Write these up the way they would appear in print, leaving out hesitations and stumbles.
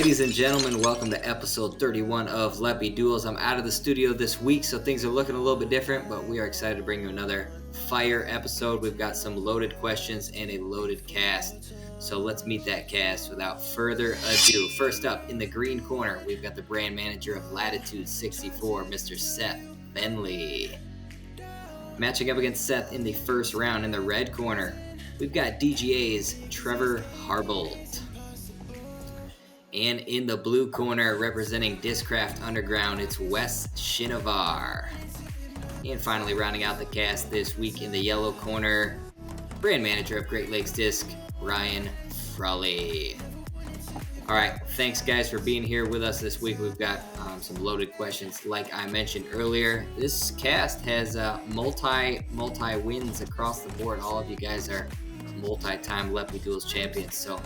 Ladies and gentlemen, welcome to episode 31 of Leppy Duels. I'm out of the studio this week, so things are looking a little bit different, but we are excited to bring you another fire episode. We've got some loaded questions and a loaded cast, so let's meet that cast without further ado. First up, in the green corner, we've got the brand manager of Latitude 64, Mr. Seth Bentley. Matching up against Seth in the first round in the red corner, we've got DGA's Trevor Harbolt. And in the blue corner, representing Discraft Underground, it's Wes Shinovar. And finally, rounding out the cast this week in the yellow corner, brand manager of Great Lakes Disc, Ryan Frawley. All right, thanks guys for being here with us this week. We've got some loaded questions, like I mentioned earlier. This cast has multi wins across the board. All of you guys are multi-time Leppy Duels champions, so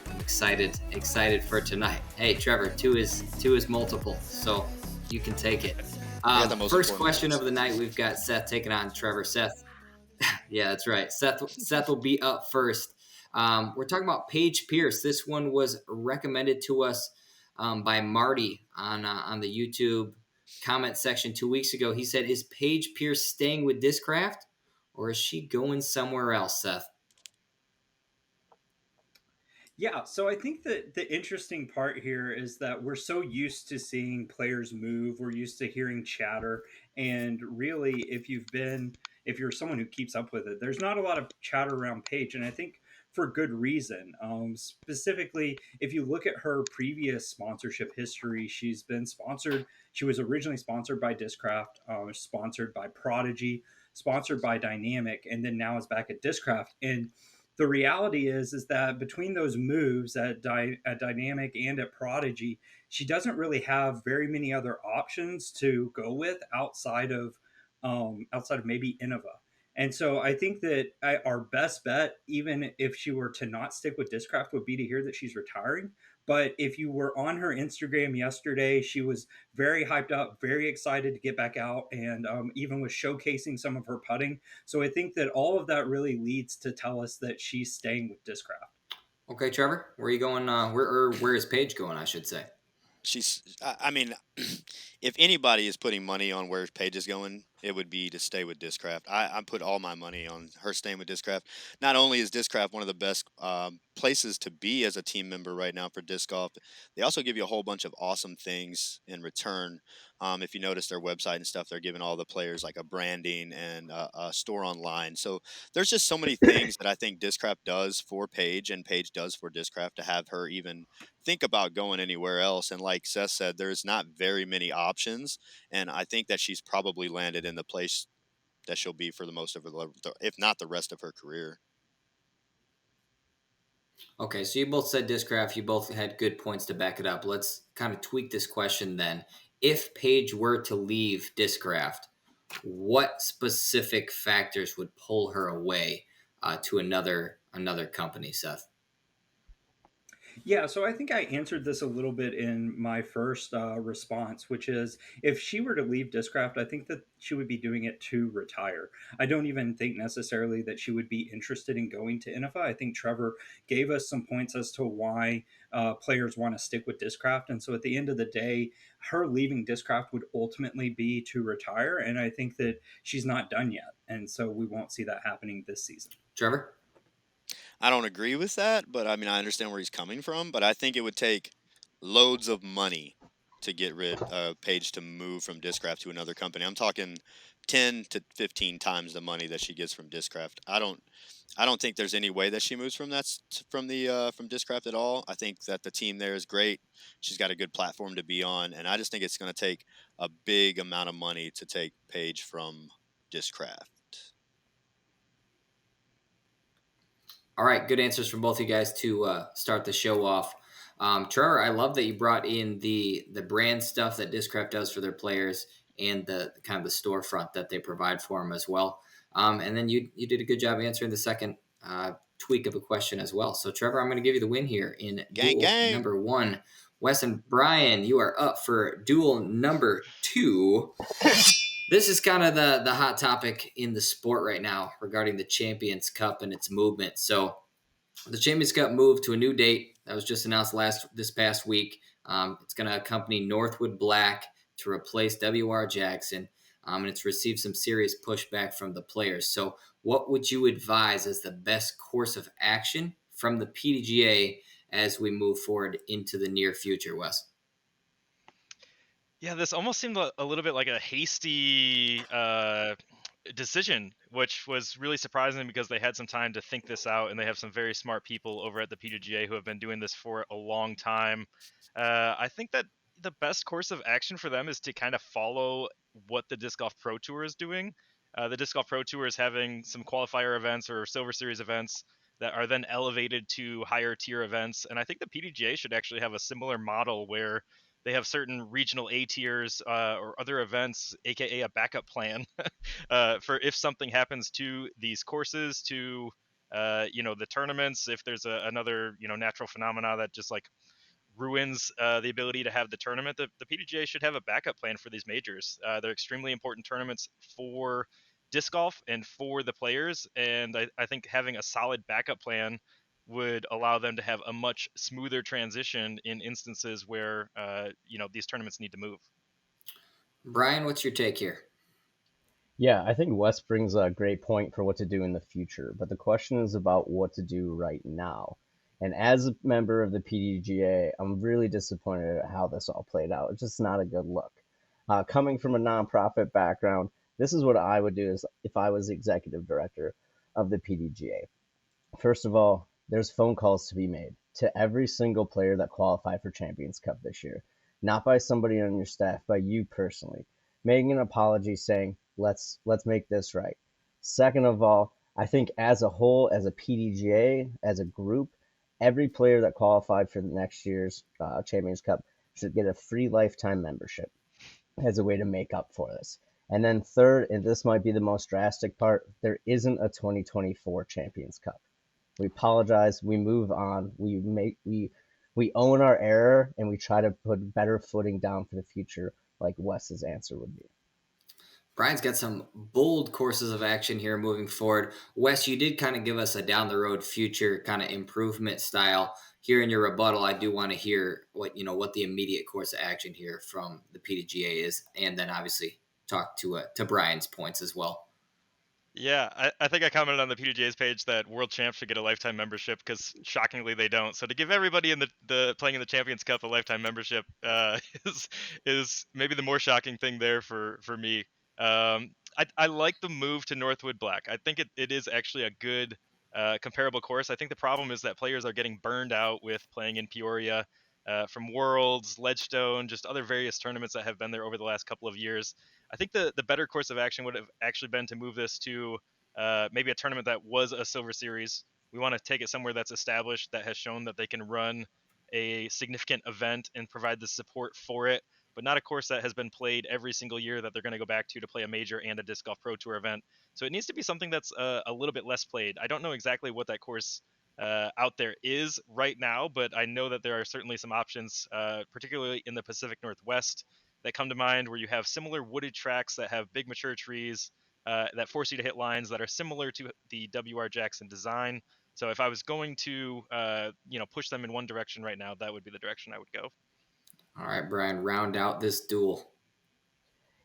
I'm excited for tonight. Hey, Trevor, two is multiple, so you can take it. First question of the night, we've got Seth taking on Trevor. Seth, yeah, that's right. Seth will be up first. We're talking about Paige Pierce. This one was recommended to us by Marty on the YouTube comment section 2 weeks ago. He said, "Is Paige Pierce staying with Discraft, or is she going somewhere else?" Seth. Yeah, so I think that the interesting part here is that we're so used to seeing players move, we're used to hearing chatter, and really, if you're someone who keeps up with it, there's not a lot of chatter around Paige, and I think for good reason. Specifically, if you look at her previous sponsorship history, she's been sponsored. She was originally sponsored by Discraft, sponsored by Prodigy, sponsored by Dynamic, and then now is back at Discraft, and the reality is that between those moves at Dynamic and at Prodigy, she doesn't really have very many other options to go with outside of maybe Innova. And so I think that our best bet, even if she were to not stick with Discraft, would be to hear that she's retiring. But if you were on her Instagram yesterday, she was very hyped up, very excited to get back out, and even was showcasing some of her putting. So I think that all of that really leads to tell us that she's staying with Discraft. Okay, Trevor, where are you going? Where is Paige going, I should say? I mean, if anybody is putting money on where Paige is going, it would be to stay with Discraft. I put all my money on her staying with Discraft. Not only is Discraft one of the best places to be as a team member right now for disc golf, they also give you a whole bunch of awesome things in return. If you notice their website and stuff, they're giving all the players like a branding and a store online. So there's just so many things that I think Discraft does for Paige and Paige does for Discraft to have her even think about going anywhere else. And like Seth said, there's not very many options. And I think that she's probably landed in the place that she'll be for the most of her, if not the rest of her career. Okay, so you both said Discraft. You both had good points to back it up. Let's kind of tweak this question then. If Paige were to leave Discraft, what specific factors would pull her away to another company, Seth? Yeah, so I think I answered this a little bit in my first response, which is if she were to leave Discraft, I think that she would be doing it to retire. I don't even think necessarily that she would be interested in going to Innova. I think Trevor gave us some points as to why players want to stick with Discraft. And so at the end of the day, her leaving Discraft would ultimately be to retire. And I think that she's not done yet. And so we won't see that happening this season. Trevor? I don't agree with that, but I mean, I understand where he's coming from, but I think it would take loads of money to get rid of Paige to move from Discraft to another company. I'm talking 10 to 15 times the money that she gets from Discraft. I don't think there's any way that she moves from from Discraft at all. I think that the team there is great. She's got a good platform to be on, and I just think it's going to take a big amount of money to take Paige from Discraft. All right, good answers from both of you guys to start the show off. Trevor, I love that you brought in the brand stuff that Discraft does for their players and the kind of the storefront that they provide for them as well. And then you did a good job answering the second tweak of a question as well. So, Trevor, I'm going to give you the win here in duel number 1. Wes and Brian, you are up for duel number 2. This is kind of the hot topic in the sport right now regarding the Champions Cup and its movement. So the Champions Cup moved to a new date that was just announced this past week. It's going to accompany Northwood Black to replace WR Jackson, and it's received some serious pushback from the players. So, what would you advise as the best course of action from the PDGA as we move forward into the near future, Wes? Yeah, this almost seemed a little bit like a hasty decision, which was really surprising because they had some time to think this out, and they have some very smart people over at the PDGA who have been doing this for a long time. I think that the best course of action for them is to kind of follow what the Disc Golf Pro Tour is doing. The Disc Golf Pro Tour is having some qualifier events or Silver Series events that are then elevated to higher tier events, and I think the PDGA should actually have a similar model where they have certain regional A tiers or other events, aka a backup plan, for if something happens to these courses, to the tournaments. If there's another natural phenomena that just like ruins the ability to have the tournament, the PDGA should have a backup plan for these majors. They're extremely important tournaments for disc golf and for the players, and I think having a solid backup plan would allow them to have a much smoother transition in instances where these tournaments need to move. Brian, what's your take here? Yeah, I think Wes brings a great point for what to do in the future, but the question is about what to do right now. And as a member of the PDGA, I'm really disappointed at how this all played out. It's just not a good look. Coming from a nonprofit background, this is what I would do is if I was the executive director of the PDGA. First of all, there's phone calls to be made to every single player that qualified for Champions Cup this year, not by somebody on your staff, by you personally, making an apology saying, let's make this right. Second of all, I think as a whole, as a PDGA, as a group, every player that qualified for the next year's Champions Cup should get a free lifetime membership as a way to make up for this. And then third, and this might be the most drastic part, there isn't a 2024 Champions Cup. We apologize. We move on. We own our error, and we try to put better footing down for the future, like Wes's answer would be. Brian's got some bold courses of action here moving forward. Wes, you did kind of give us a down the road future kind of improvement style. Here in your rebuttal, I do want to hear what the immediate course of action here from the PDGA is, and then obviously talk to Brian's points as well. Yeah, I think I commented on the PDGA's page that world champs should get a lifetime membership because shockingly they don't. So to give everybody in the playing in the Champions Cup a lifetime membership is maybe the more shocking thing there for me. I like the move to Northwood Black. I think it is actually a good comparable course. I think the problem is that players are getting burned out with playing in Peoria from Worlds, Ledgestone, just other various tournaments that have been there over the last couple of years. I think the better course of action would have actually been to move this to maybe a tournament that was a Silver Series. We want to take it somewhere that's established, that has shown that they can run a significant event and provide the support for it, but not a course that has been played every single year that they're going to go back to play a major and a Disc Golf Pro Tour event. So it needs to be something that's a little bit less played. I don't know exactly what that course out there is right now, but I know that there are certainly some options, particularly in the Pacific Northwest, that come to mind where you have similar wooded tracks that have big mature trees that force you to hit lines that are similar to the WR Jackson design. So if I was going to, push them in one direction right now, that would be the direction I would go. All right, Brian, round out this duel.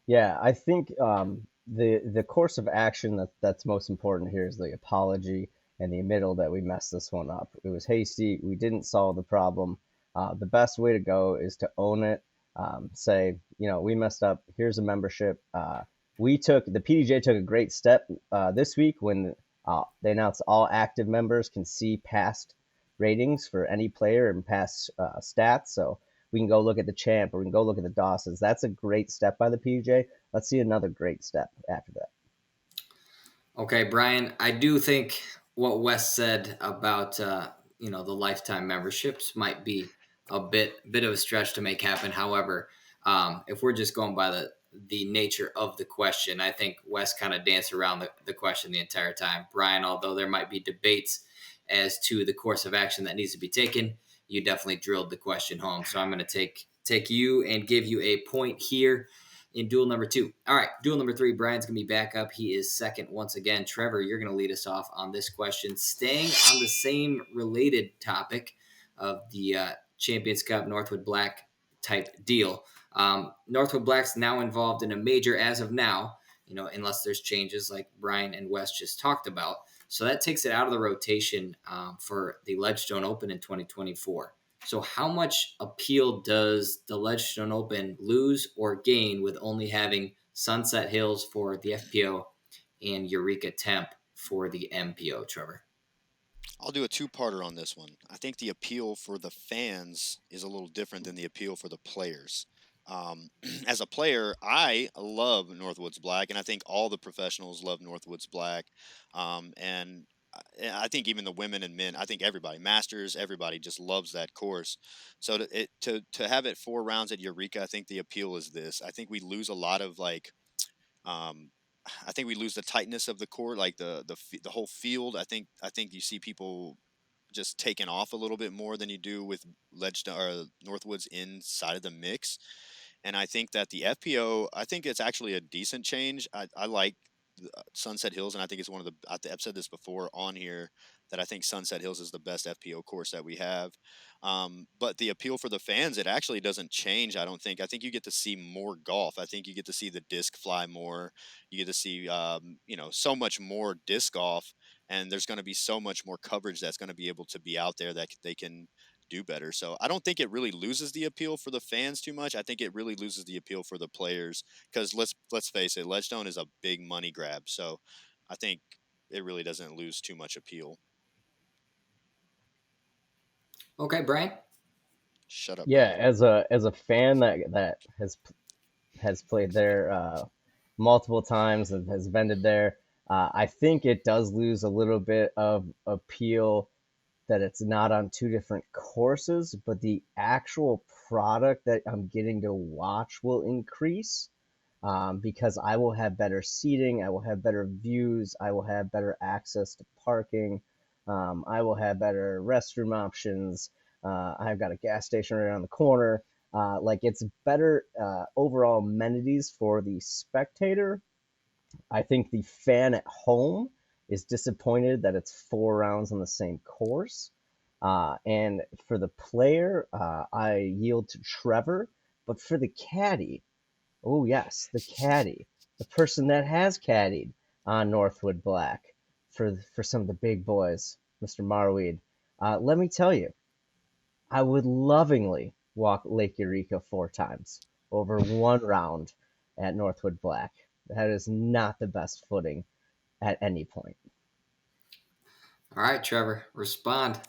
Yeah, I think the course of action that's most important here is the apology and the admittal that we messed this one up. It was hasty. We didn't solve the problem. The best way to go is to own it. Say, we messed up. Here's a membership. The PDJ took a great step this week when they announced all active members can see past ratings for any player and past stats. So we can go look at the champ or we can go look at the Dawsons. That's a great step by the PDJ. Let's see another great step after that. Okay, Brian, I do think what Wes said about the lifetime memberships might be a bit of a stretch to make happen. However, if we're just going by the nature of the question, I think Wes kind of danced around the question the entire time. Brian, although there might be debates as to the course of action that needs to be taken, you definitely drilled the question home. So I'm going to take you and give you a point here in duel number 2. All right, duel number 3, Brian's going to be back up. He is second once again. Trevor, you're going to lead us off on this question. Staying on the same related topic, of the Champions Cup Northwood Black type deal. Northwood Black's now involved in a major as of now, unless there's changes like Brian and Wes just talked about. So that takes it out of the rotation for the Ledgestone Open in 2024. So how much appeal does the Ledgestone Open lose or gain with only having Sunset Hills for the FPO and Eureka Temp for the MPO, Trevor? I'll do a two-parter on this one. I think the appeal for the fans is a little different than the appeal for the players. As a player, I love Northwoods Black, and I think all the professionals love Northwoods Black. And I think even the women and men, I think everybody, masters, everybody just loves that course. So to have it 4 rounds at Eureka, I think the appeal is this. I think we lose a lot of um, I think we lose the tightness of the court, like the whole field. I think you see people just taking off a little bit more than you do with Ledgestone or Northwoods inside of the mix. And I think that the FPO, I think it's actually a decent change. I like Sunset Hills, and I think it's one of the. I've said this before on here that I think Sunset Hills is the best FPO course that we have. But the appeal for the fans, it actually doesn't change. I don't think. I think you get to see more golf. I think you get to see the disc fly more. You get to see, so much more disc golf, and there's going to be so much more coverage that's going to be able to be out there that they can do better. So I don't think it really loses the appeal for the fans too much. I think it really loses the appeal for the players because let's face it, Ledgestone is a big money grab. So I think it really doesn't lose too much appeal. Okay, Brian. Shut up, Yeah, Brian. as a fan that has played there multiple times and has vended there, I think it does lose a little bit of appeal that it's not on two different courses, but the actual product that I'm getting to watch will increase because I will have better seating, I will have better views, I will have better access to parking, I will have better restroom options. I've got a gas station right around the corner. Like it's better overall amenities for the spectator. I think the fan at home is disappointed that it's 4 rounds on the same course. And for the player, I yield to Trevor. But for the caddy, oh yes, the caddy, the person that has caddied on Northwood Black for some of the big boys, Mr. Marweed. Let me tell you, I would lovingly walk Lake Eureka 4 times over 1 round at Northwood Black. That is not the best footing at any point. All right, Trevor, respond.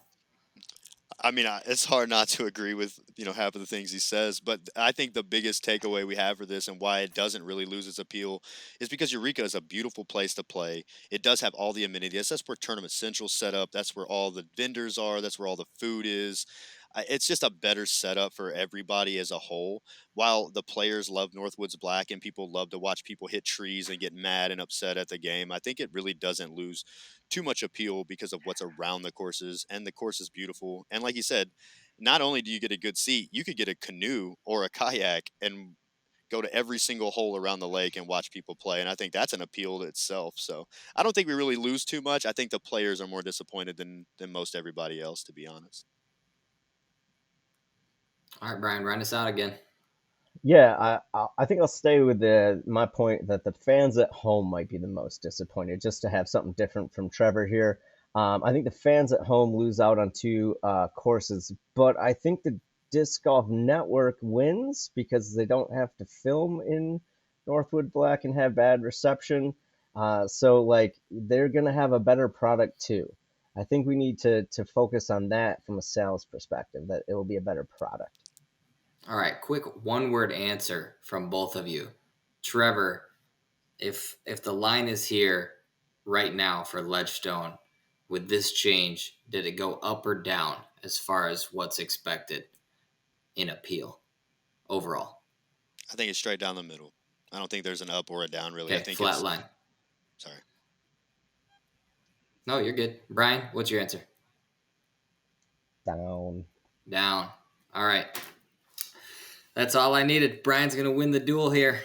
I mean, it's hard not to agree with half of the things he says, but I think the biggest takeaway we have for this and why it doesn't really lose its appeal is because Eureka is a beautiful place to play. It does have all the amenities. That's where Tournament Central set up. That's where all the vendors are. That's where all the food is. It's just a better setup for everybody as a whole. While the players love Northwoods Black and people love to watch people hit trees and get mad and upset at the game, I think it really doesn't lose too much appeal because of what's around the courses, and the course is beautiful. And like you said, not only do you get a good seat, you could get a canoe or a kayak and go to every single hole around the lake and watch people play. And I think that's an appeal to itself. So I don't think we really lose too much. I think the players are more disappointed than most everybody else, to be honest. All right, Brian, run us out again. Yeah, I think I'll stay with my point that the fans at home might be the most disappointed, just to have something different from Trevor here. I think the fans at home lose out on 2 courses, but I think the Disc Golf Network wins because they don't have to film in Northwood Black and have bad reception. So like they're gonna have a better product too. I think we need to focus on that from a sales perspective, that it will be a better product. All right, quick one-word answer from both of you. Trevor, if the line is here right now for Ledgestone, with this change, did it go up or down as far as what's expected in appeal overall? I think it's straight down the middle. I don't think there's an up or a down, really. I Okay, think flat line. Sorry. No, you're good. Brian, what's your answer? Down. Down. All right. That's all I needed. Brian's going to win the duel here.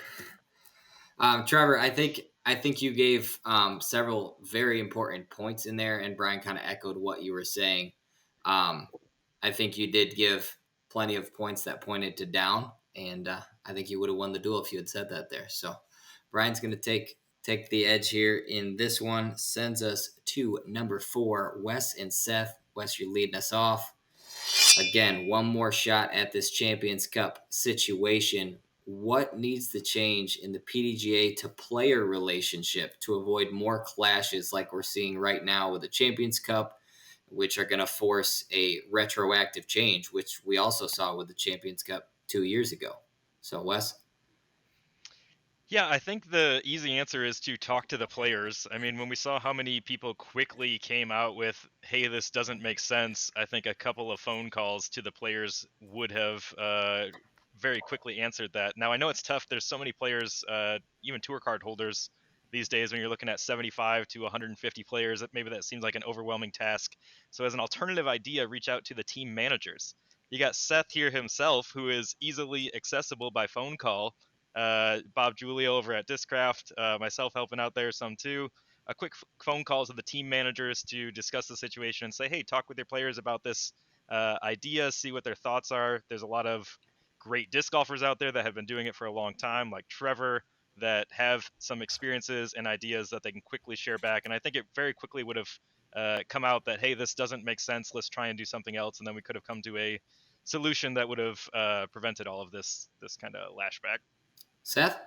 Trevor, I think you gave several very important points in there, and Brian kind of echoed what you were saying. I I think you did give plenty of points that pointed to down, and I think you would have won the duel if you had said that there. So Brian's going to take the edge here in this one. Sends us to number 4, Wes and Seth. Wes, you're leading us off. Again, one more shot at this Champions Cup situation. What needs to change in the PDGA to player relationship to avoid more clashes like we're seeing right now with the Champions Cup, which are going to force a retroactive change, which we also saw with the Champions Cup 2 years ago? So, Wes? Yeah, I think the easy answer is to talk to the players. I mean, when we saw how many people quickly came out with, hey, this doesn't make sense, I think a couple of phone calls to the players would have very quickly answered that. Now, I know it's tough. There's so many players, even tour card holders these days, when you're looking at 75 to 150 players, maybe that seems like an overwhelming task. So, as an alternative idea, reach out to the team managers. You got Seth here himself, who is easily accessible by phone call. Bob Julio over at Discraft, myself helping out there some too. A quick phone call to the team managers to discuss the situation and say, hey, talk with your players about this idea, see what their thoughts are. There's a lot of great disc golfers out there that have been doing it for a long time, like Trevor, that have some experiences and ideas that they can quickly share back. And I think it very quickly would have come out that, hey, this doesn't make sense. Let's try and do something else. And then we could have come to a solution that would have prevented all of this kind of lashback. Seth?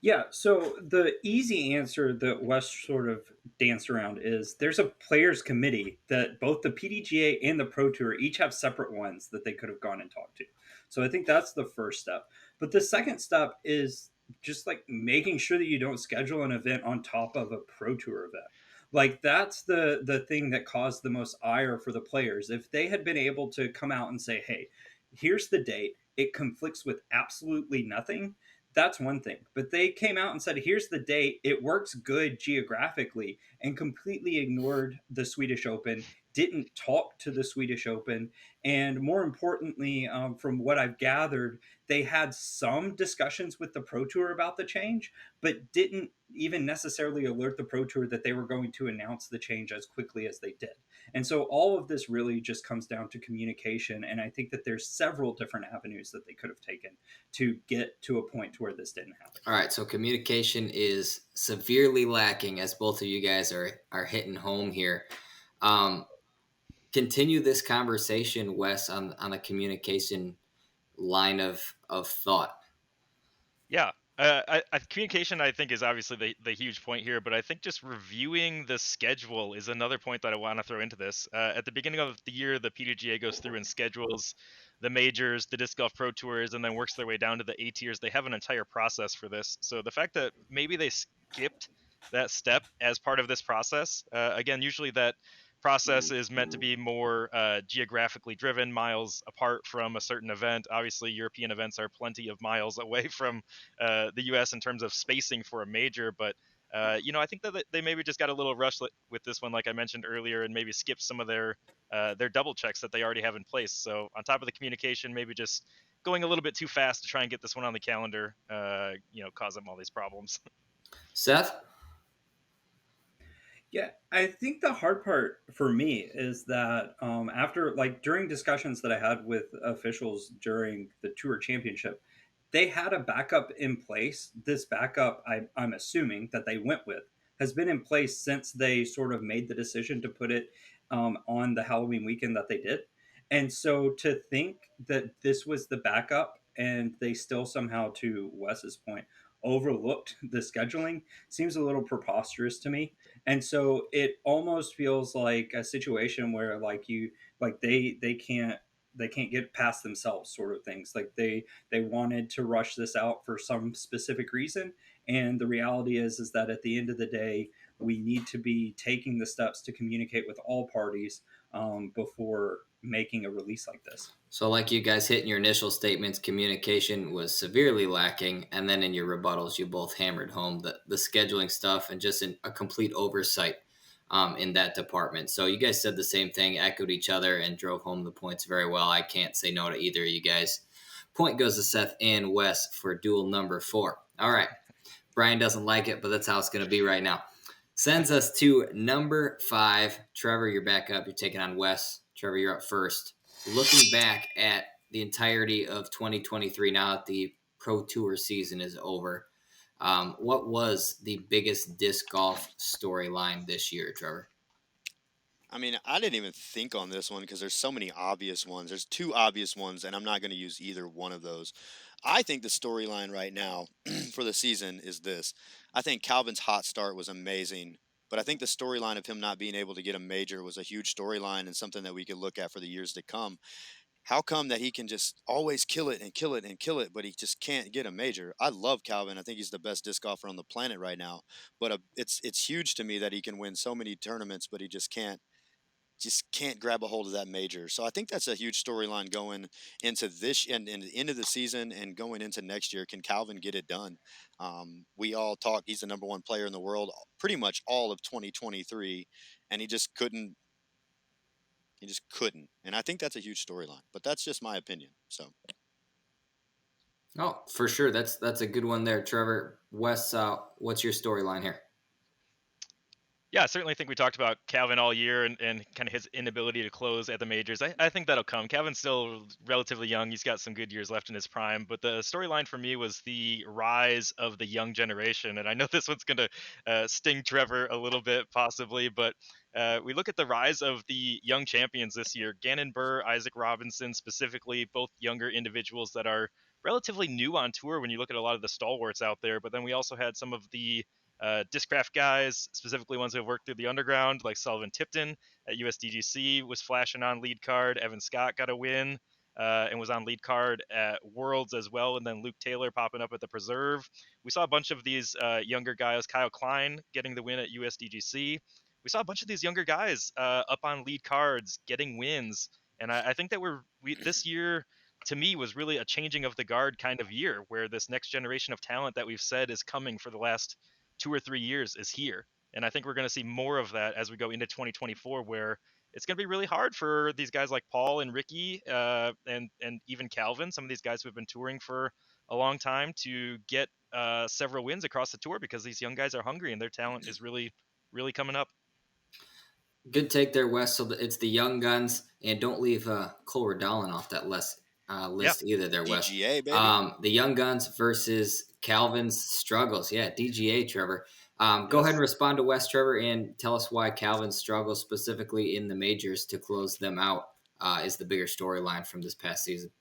Yeah, so the easy answer that Wes sort of danced around is there's a players committee that both the PDGA and the Pro Tour each have separate ones that they could have gone and talked to. So I think that's the first step. But the second step is just like making sure that you don't schedule an event on top of a Pro Tour event. Like that's the thing that caused the most ire for the players. If they had been able to come out and say, "Hey, here's the date. It conflicts with absolutely nothing," that's one thing. But they came out and said, here's the date. It works good geographically, and completely ignored the Swedish Open, didn't talk to the Swedish Open. And more importantly, from what I've gathered, they had some discussions with the Pro Tour about the change, but didn't even necessarily alert the Pro Tour that they were going to announce the change as quickly as they did. And so all of this really just comes down to communication. And I think that there's several different avenues that they could have taken to get to a point to where this didn't happen. All right, so communication is severely lacking, as both of you guys are hitting home here. Continue this conversation, Wes, on a communication line of thought. Yeah. Communication, I think, is obviously the huge point here, but I think just reviewing the schedule is another point that I want to throw into this. At the beginning of the year, the PDGA goes through and schedules the majors, the Disc Golf Pro Tours, and then works their way down to the A tiers. They have an entire process for this. So the fact that maybe they skipped that step as part of this process, again, usually that process is meant to be more geographically driven, miles apart from a certain event. Obviously, European events are plenty of miles away from the U.S. in terms of spacing for a major, but I think that they maybe just got a little rushed with this one, like I mentioned earlier, and maybe skipped some of their double checks that they already have in place. So on top of the communication, maybe just going a little bit too fast to try and get this one on the calendar, cause them all these problems. Seth? Yeah, I think the hard part for me is that after, like, during discussions that I had with officials during the Tour Championship, they had a backup in place. This backup, I'm assuming that they went with, has been in place since they sort of made the decision to put it on the Halloween weekend that they did. And so to think that this was the backup and they still somehow, to Wes's point, overlooked the scheduling seems a little preposterous to me. And so it almost feels like a situation where they can't get past themselves, sort of things. Like they wanted to rush this out for some specific reason, and the reality is that at the end of the day, we need to be taking the steps to communicate with all parties before making a release like this. So, like you guys hit in your initial statements, communication was severely lacking, and then in your rebuttals, you both hammered home the scheduling stuff and just a complete oversight in that department. So, you guys said the same thing, echoed each other, and drove home the points very well. I can't say no to either of you guys. Point goes to Seth and Wes for duel number 4. All right. Brian doesn't like it, but that's how it's going to be right now. Sends us to number 5. Trevor, you're back up. You're taking on Wes. Trevor, you're up first. Looking back at the entirety of 2023, now that the Pro Tour season is over, what was the biggest disc golf storyline this year, Trevor? I mean, I didn't even think on this one because there's so many obvious ones. There's two obvious ones, and I'm not going to use either one of those. I think the storyline right now for the season is this. I think Calvin's hot start was amazing, but I think the storyline of him not being able to get a major was a huge storyline and something that we could look at for the years to come. How come that he can just always kill it and kill it and kill it, but he just can't get a major? I love Calvin. I think he's the best disc golfer on the planet right now. But it's huge to me that he can win so many tournaments, but he just can't grab a hold of that major. So I think that's a huge storyline going into this and the end of the season and going into next year. Can Calvin get it done? We all talk. He's the number one player in the world, pretty much all of 2023, and he just couldn't. He just couldn't. And I think that's a huge storyline. But that's just my opinion. So Oh, for sure. That's a good one there, Trevor. Wes, what's your storyline here? Yeah, I certainly think we talked about Calvin all year and kind of his inability to close at the majors. I think that'll come. Calvin's still relatively young. He's got some good years left in his prime. But the storyline for me was the rise of the young generation. And I know this one's going to sting Trevor a little bit, possibly. But we look at the rise of the young champions this year. Gannon Burr, Isaac Robinson, specifically, both younger individuals that are relatively new on tour when you look at a lot of the stalwarts out there. But then we also had some of the Discraft guys, specifically ones who have worked through the underground, like Sullivan Tipton at USDGC, was flashing on lead card. Evan Scott got a win and was on lead card at Worlds as well. And then Luke Taylor popping up at the Preserve. We saw a bunch of these younger guys, Kyle Klein getting the win at USDGC. We saw a bunch of these younger guys up on lead cards getting wins. And I think that we this year to me was really a changing of the guard kind of year where this next generation of talent that we've said is coming for the last 2 or 3 years is here. And I think we're going to see more of that as we go into 2024, where it's going to be really hard for these guys like Paul and Ricky and even Calvin, some of these guys who have been touring for a long time, to get several wins across the tour because these young guys are hungry and their talent is really, really coming up. Good take there, Wes. So it's the young guns, and don't leave Cole Redallen off that Yeah. list either, there, Wes. DGA, baby. The young guns versus Calvin's struggles. Yeah, DGA, Trevor. Go ahead Yes. and respond to Wes, Trevor, and tell us why Calvin's struggles, specifically in the majors, to close them out, is the bigger storyline from this past season.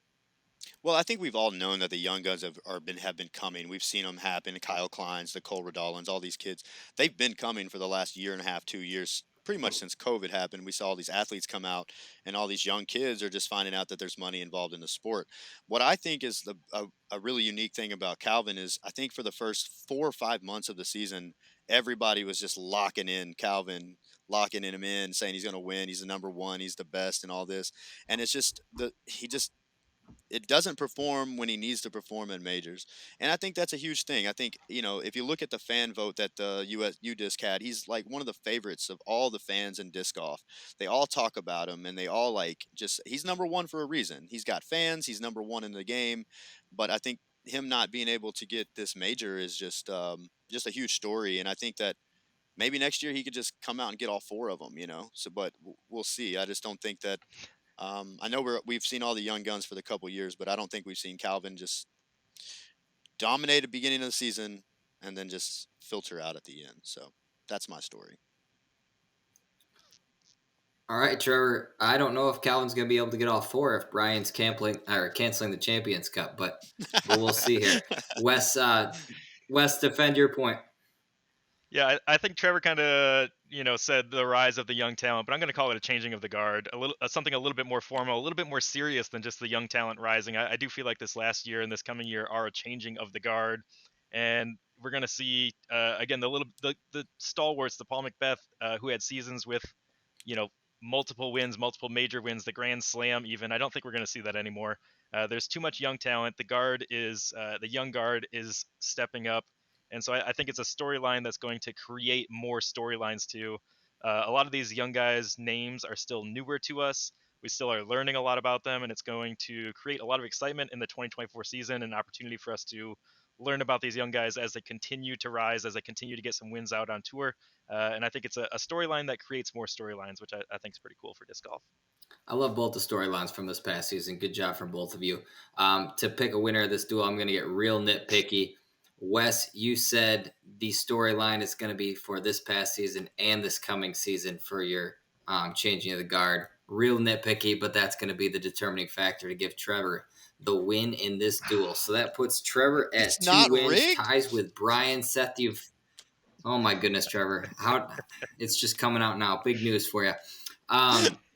Well, I think we've all known that the young guns have been coming. We've seen them happen. Kyle Kleins, the Cole Redallens, all these kids, they've been coming for the last year and a half, 2 years, pretty much since COVID happened. We saw all these athletes come out, and all these young kids are just finding out that there's money involved in the sport. What I think is a really unique thing about Calvin is I think for the first 4 or 5 months of the season, everybody was just locking in Calvin, locking him in, saying he's going to win, he's the number one, he's the best, and all this. And it's just he just it doesn't perform when he needs to perform in majors. And I think that's a huge thing. I think, if you look at the fan vote that the US UDisc had, he's like one of the favorites of all the fans in disc golf. They all talk about him and they all he's number one for a reason. He's got fans, he's number one in the game. But I think him not being able to get this major is just a huge story. And I think that maybe next year he could just come out and get all four of them. So, but we'll see. I just don't think that I know we've seen all the young guns for the couple years, but I don't think we've seen Calvin just dominate at the beginning of the season and then just filter out at the end. So that's my story. All right, Trevor. I don't know if Calvin's going to be able to get all four if Brian's canceling the Champions Cup, but we'll see here. Wes, defend your point. Yeah, I think Trevor kind of said the rise of the young talent, but I'm going to call it a changing of the guard, a little something a little bit more formal, a little bit more serious than just the young talent rising. I do feel like this last year and this coming year are a changing of the guard, and we're going to see again the stalwarts, the Paul Macbeth, who had seasons with you know multiple wins, multiple major wins, the Grand Slam even. I don't think we're going to see that anymore. There's too much young talent. The young guard is stepping up. And so I think it's a storyline that's going to create more storylines too. A lot of these young guys' names are still newer to us. We still are learning a lot about them, and it's going to create a lot of excitement in the 2024 season, and an opportunity for us to learn about these young guys as they continue to rise, as they continue to get some wins out on tour. And I think it's a storyline that creates more storylines, which I think is pretty cool for disc golf. I love both the storylines from this past season. Good job from both of you. To pick a winner of this duel, I'm going to get real nitpicky. Wes, you said the storyline is going to be for this past season and this coming season for your changing of the guard. Real nitpicky, but that's going to be the determining factor to give Trevor the win in this duel. So that puts Trevor It's at 2 not wins, rigged. ties with Brian. Seth, you've oh my goodness, Trevor. How it's just coming out now. Big news for you.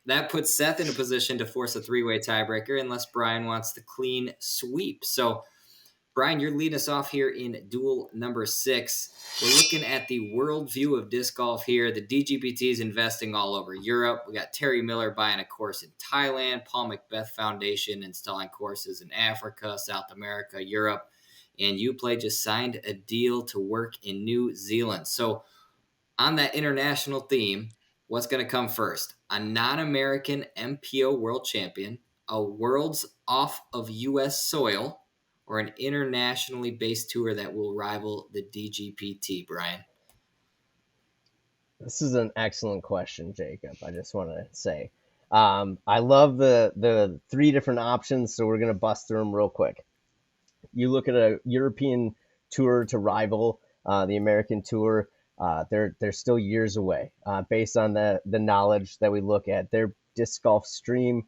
That puts Seth in a position to force a three-way tiebreaker unless Brian wants the clean sweep. So, Brian, you're leading us off here in duel number 6. We're looking at the world view of disc golf here. The DGPT is investing all over Europe. We got Terry Miller buying a course in Thailand, Paul Macbeth Foundation installing courses in Africa, South America, Europe, and Uplay just signed a deal to work in New Zealand. So, on that international theme, what's going to come first? A non-American MPO world champion, a world's off of U.S. soil, or an internationally based tour that will rival the DGPT, Brian? This is an excellent question, Jacob. I just want to say, I love the three different options, so we're gonna bust through them real quick. You look at a European tour to rival the American tour. They're still years away, based on the knowledge that we look at. Their disc golf stream,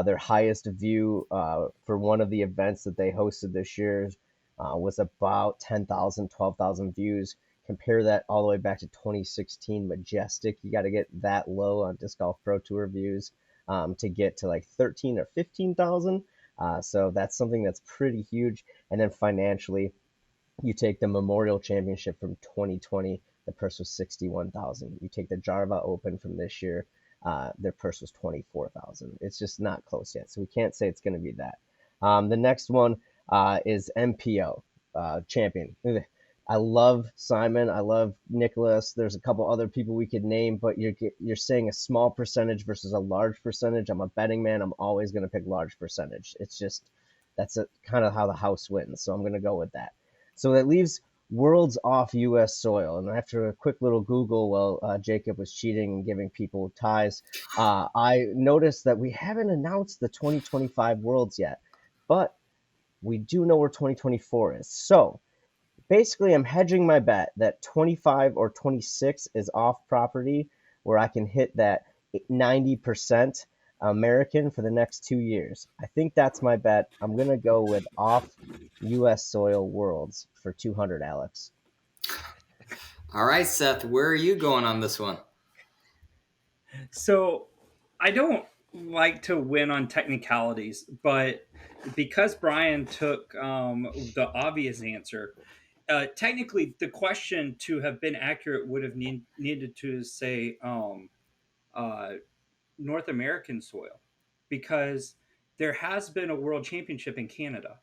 their highest view for one of the events that they hosted this year was about 10,000, 12,000 views. Compare that all the way back to 2016 Majestic. You got to get that low on Disc Golf Pro Tour views to get to like 13 or 15,000. So that's something that's pretty huge. And then financially, you take the Memorial Championship from 2020, the purse was 61,000. You take the Jarva Open from this year, their purse was 24,000. It's just not close yet, so we can't say it's going to be that. The next one is MPO champion. I love Simon. I love Nicholas. There's a couple other people we could name, but you're saying a small percentage versus a large percentage. I'm a betting man. I'm always going to pick large percentage. It's just that's kind of how the house wins. So I'm going to go with that. So that leaves worlds off U.S. soil. And after a quick little Google, while Jacob was cheating and giving people ties, I noticed that we haven't announced the 2025 worlds yet, but we do know where 2024 is. So basically, I'm hedging my bet that 25 or 26 is off property, where I can hit that 90% American for the next 2 years. I think that's my bet. I'm going to go with off U.S. soil worlds for 200, Alex. All right, Seth, where are you going on this one? So I don't like to win on technicalities, but because Brian took the obvious answer, technically the question to have been accurate would have needed to say uh, North American soil, because there has been a world championship in Canada.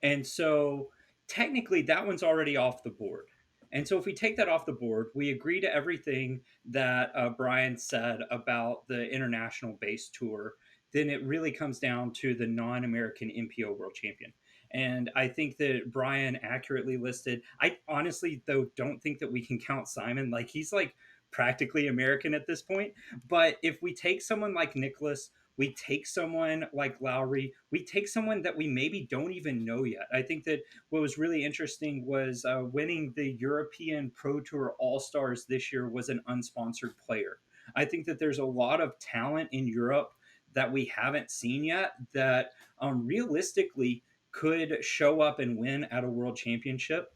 And so technically that one's already off the board. And so if we take that off the board, we agree to everything that Brian said about the international base tour, then it really comes down to the non American MPO world champion. And I think that Brian accurately listed. I honestly, though, don't think that we can count Simon. Like, he's like practically American at this point. But if we take someone like Nicholas, we take someone like Lowry, we take someone that we maybe don't even know yet. I think that what was really interesting was winning the European Pro Tour All Stars this year was an unsponsored player. I think that there's a lot of talent in Europe that we haven't seen yet that realistically could show up and win at a world championship.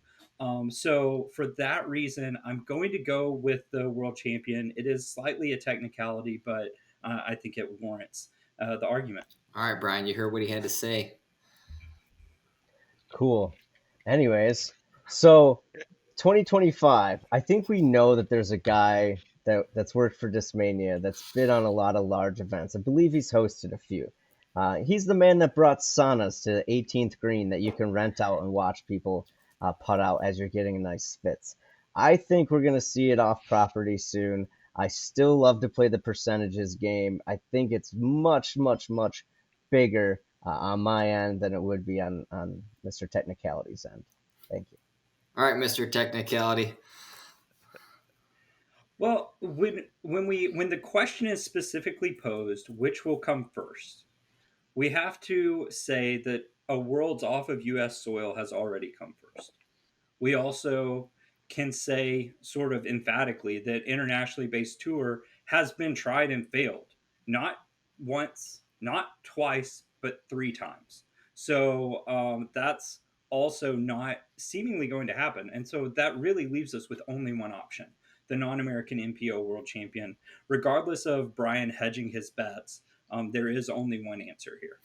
So for that reason, I'm going to go with the world champion. It is slightly a technicality, but I think it warrants the argument. All right, Brian, you heard what he had to say. Cool. Anyways, so 2025, I think we know that there's a guy that's worked for Discmania that's been on a lot of large events. I believe he's hosted a few. He's the man that brought saunas to the 18th green that you can rent out and watch people putt out as you're getting nice spits. I think we're going to see it off property soon. I still love to play the percentages game. I think it's much, much, much bigger on my end than it would be on Mr. Technicality's end. Thank you. All right, Mr. Technicality. Well, when the question is specifically posed, which will come first, we have to say that a world's off of U.S. soil has already come first. We also can say, sort of emphatically, that internationally based tour has been tried and failed, not once, not twice, but 3 times. So that's also not seemingly going to happen. And so that really leaves us with only one option: the non-American MPO world champion. Regardless of Brian hedging his bets, there is only one answer here.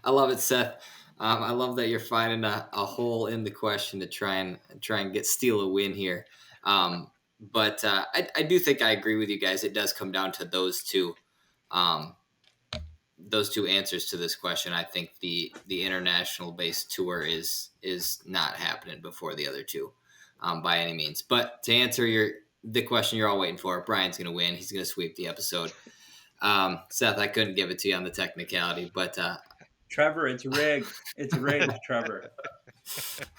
I love it, Seth. I love that you're finding a hole in the question to try and get steal a win here. But I do think I agree with you guys. It does come down to um, those two answers to this question. I think the international based tour is not happening before the other two, by any means. But to answer the question you're all waiting for, Brian's going to win. He's going to sweep the episode. Seth, I couldn't give it to you on the technicality, but Trevor, it's rigged. It's rigged, Trevor.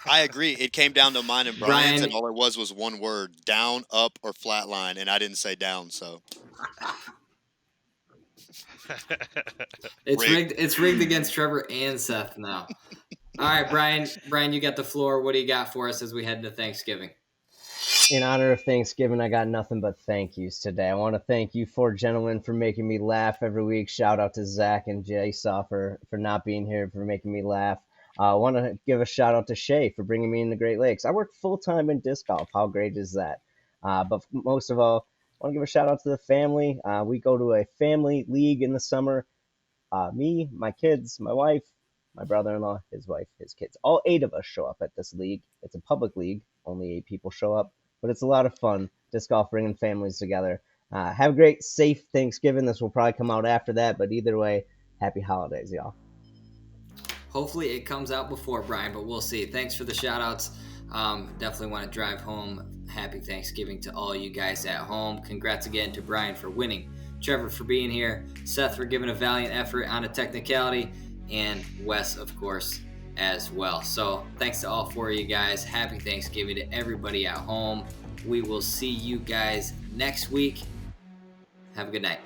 I agree. It came down to mine and Brian's, Brian, and all it was one word: down, up, or flatline. And I didn't say down, so it's rigged. rigged. It's rigged against Trevor and Seth now. All right, Brian. Brian, you got the floor. What do you got for us as we head into Thanksgiving? In honor of Thanksgiving, I got nothing but thank yous today. I want to thank you four gentlemen for making me laugh every week. Shout out to Zach and Jaysaw for not being here, for making me laugh. I want to give a shout out to Shay for bringing me in the Great Lakes. I work full time in disc golf. How great is that? But most of all, I want to give a shout out to the family. We go to a family league in the summer. Me, my kids, my wife, my brother-in-law, his wife, his kids. All 8 of us show up at this league. It's a public league. Only 8 people show up, but it's a lot of fun. Disc golf bringing families together. Have a great, safe Thanksgiving. This will probably come out after that, but either way, happy holidays, y'all. Hopefully it comes out before Brian, but we'll see. Thanks for the shout outs. Definitely want to drive home. Happy Thanksgiving to all you guys at home. Congrats again to Brian for winning, Trevor for being here, Seth for giving a valiant effort on a technicality, and Wes, of course, as well. So thanks to all 4 of you guys. Happy Thanksgiving to everybody at home. We will see you guys next week. Have a good night.